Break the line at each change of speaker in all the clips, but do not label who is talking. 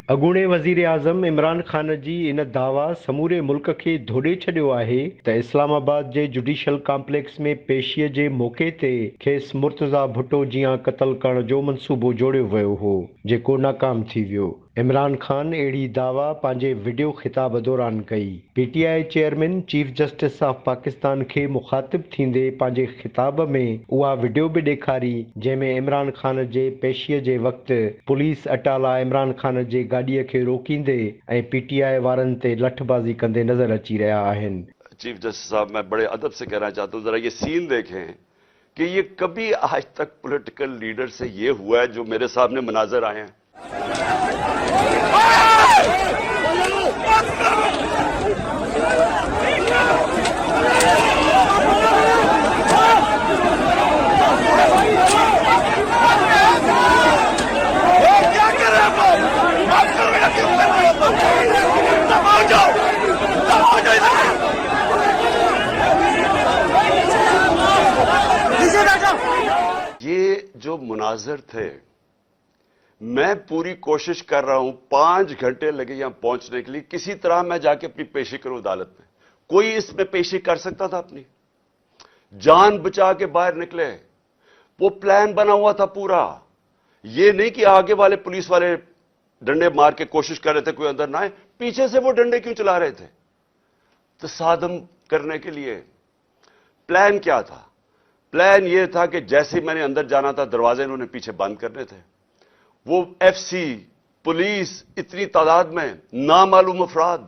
अॻूणे वज़ीर आज़म इमरान ख़ान जी इन दावा समूरे मुल्क खे धोॾे छॾियो आहे त इस्लामाबाद जे जुडिशल कॉम्प्लेक्स में पेशीअ जे मौक़े ते खेसि मुर्तज़ा भुट्टो जियां क़त्ल करण जो मंसूबो जोड़ियो वियो हो, जेको नाकाम थी वियो। इमरान ख़ान अहिड़ी दावा पंहिंजे वीडियो ख़िताब दौरान कई। PTI chairman chief justice of Pakistan खे मुख़ातिब थींदे पंहिंजे ख़िताब में उहा वीडियो बि ॾेखारी जंहिंमें इमरान ख़ान जे पेशीअ जे वक़्तु पुलिस अटाला इमरान ख़ान जे गाॾीअ खे रोकींदे ऐं पीटीआई वारनि ते लठबाज़ी कंदे नज़र अची रहिया आहिनि।
चीफ जस्टिस साहब, मैं बड़े अदब से कहना चाहता हूँ, जरा ये सीन देखें कि ये कभी आज तक पॉलिटिकल लीडर से ये हुआ है जो मेरे सामने मनाजर आए हैं। ये जो मुनाजर थे, मैं पूरी कोशिश कर रहा हूं, 5 घंटे लगे यहां पहुंचने के लिए, किसी तरह मैं जाके अपनी पेशी करूं अदालत में। कोई इसमें पेशी कर सकता था अपनी? जान बचा के बाहर निकले। वो प्लान बना हुआ था पूरा। ये नहीं कि आगे वाले पुलिस वाले डंडे मार के कोशिश कर रहे थे कोई अंदर ना आए, पीछे से वो डंडे क्यों चला रहे थे? तसादम करने के लिए। प्लान क्या था? प्लान ये था कि जैसे ही मैंने अंदर जाना था, दरवाजे इन्होंने पीछे बंद करने थे। वो एफसी, पुलिस, इतनी तादाद में नामालूम अफराद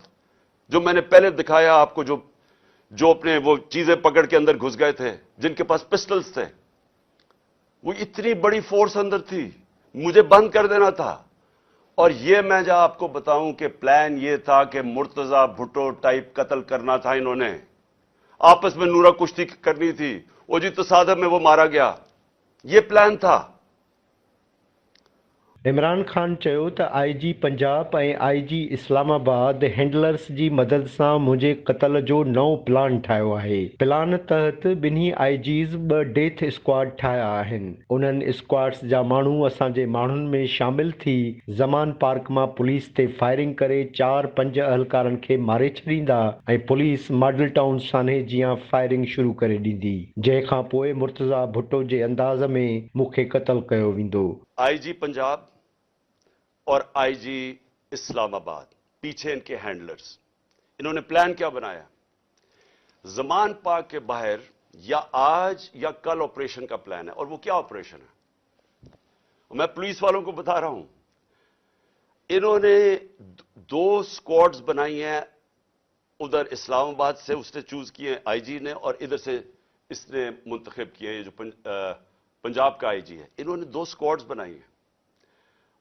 जो मैंने पहले दिखाया आपको, जो अपने वो चीजें पकड़ के अंदर घुस गए थे, जिनके पास पिस्टल्स थे, वो इतनी बड़ी फोर्स अंदर थी, मुझे बंद कर देना था। और ये मैं जब आपको बताऊं कि प्लान ये था कि मुर्तजा भुट्टो टाइप कत्ल करना था, इन्होंने आपस में नूरा कुश्ती करनी थी, वो जी तसादम में वो मारा गया, ये प्लान था।
इमरान ख़ान चयो त आईजी पंजाब ऐं आईजी इस्लामाबाद हैंडलर्स जी मदद सां मुंहिंजे क़त्ल जो नओं प्लान ठाहियो आहे। प्लान तहत ॿिन्ही आईजीज़ 2 डेथ स्क्वाड ठाहिया आहिनि। उन्हनि स्क्वाड्स जा माण्हू असांजे माण्हुनि में शामिल थी ज़मान पार्क मां पुलिस ते फायरिंग करे 4-5 अहलकारनि खे मारे छॾींदा ऐं पुलिस मॉडल टाउन सान्हे जियां फायरिंग शुरू करे ॾींदी, जंहिंखां पोइ मुर्तज़ा भुट्टो जे अंदाज़ में मूंखे क़त्ल कयो वेंदो।
आईजी पंजाब और आईजी इस्लामाबाद, पीछे इनके हैंडलर्स, इन्होंने प्लान क्या बनाया? ज़मान पार्क के बाहर या आज या कल ऑपरेशन का प्लान है। और वो क्या ऑपरेशन है? मैं पुलिस वालों को बता रहा हूं, इन्होंने 2 स्क्वाड्स बनाई हैं। उधर इस्लामाबाद से उसने चूज किए आईजी ने, और इधर से इसने मुंतखब किए, ये जो पंजाब का आईजी है। इन्होंने 2 स्क्वाड्स बनाई हैं।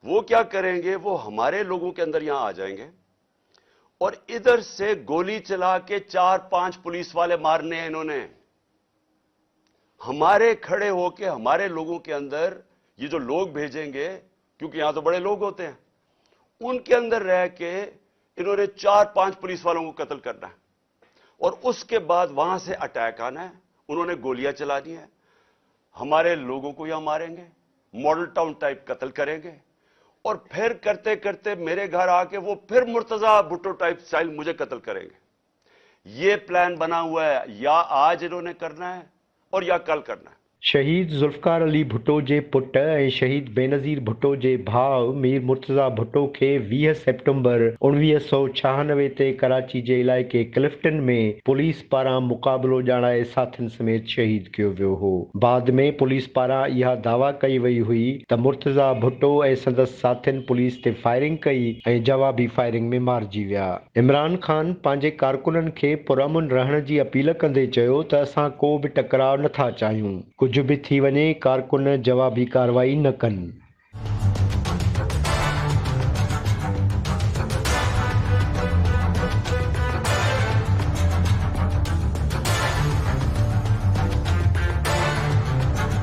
वो क्या करेंगे, वो हमारे लोगों के अंदर यहां आ जाएंगे और इधर से गोली चला के 4-5 पुलिस वाले मारने हैं इन्होंने। हमारे खड़े होके हमारे लोगों के अंदर ये जो लोग भेजेंगे, क्योंकि यहां तो बड़े लोग होते हैं, उनके अंदर रह के इन्होंने 4-5 पुलिस वालों को कत्ल करना है और उसके बाद वहां से अटैक आना है। उन्होंने गोलियां चलानी है, हमारे लोगों को यहां मारेंगे, मॉडल टाउन टाइप कत्ल करेंगे और फिर करते करते मेरे घर आके वो फिर मुर्तजा भुट्टो टाइप स्टाइल मुझे कत्ल करेंगे। ये प्लान बना हुआ है, या आज इन्होंने करना है और या कल करना है।
शहीद ज़ुल्फ़कार अली भुट्टो जे पुट ऐं शहीद बेनज़ीर भुट्टो जे भाउ मीर मुर्तज़ा भुट्टो खे 20 सेप्टेंबर 1996 ते कराची जे इलाइक़े क्लिफ्टन में पुलिस पारां मुक़ाबिलो ॼाणाए साथियुनि समेत शहीद कयो वियो हो। बाद में पुलिस पारां इहा दावा कई वई हुई त मुर्तज़ा भुट्टो ऐं संदसि साथियुनि पुलिस ते फायरिंग कई ऐं जवाबी फायरिंग में मारिजी विया। इमरान ख़ान पंहिंजे कारकुननि खे पुरअमन रहण जी अपील कंदे चयो त असां को बि टकराव नथा चाहियूं। कुझु बि थी वञे, कारकुन जवाबी कार्रवाई न कनि।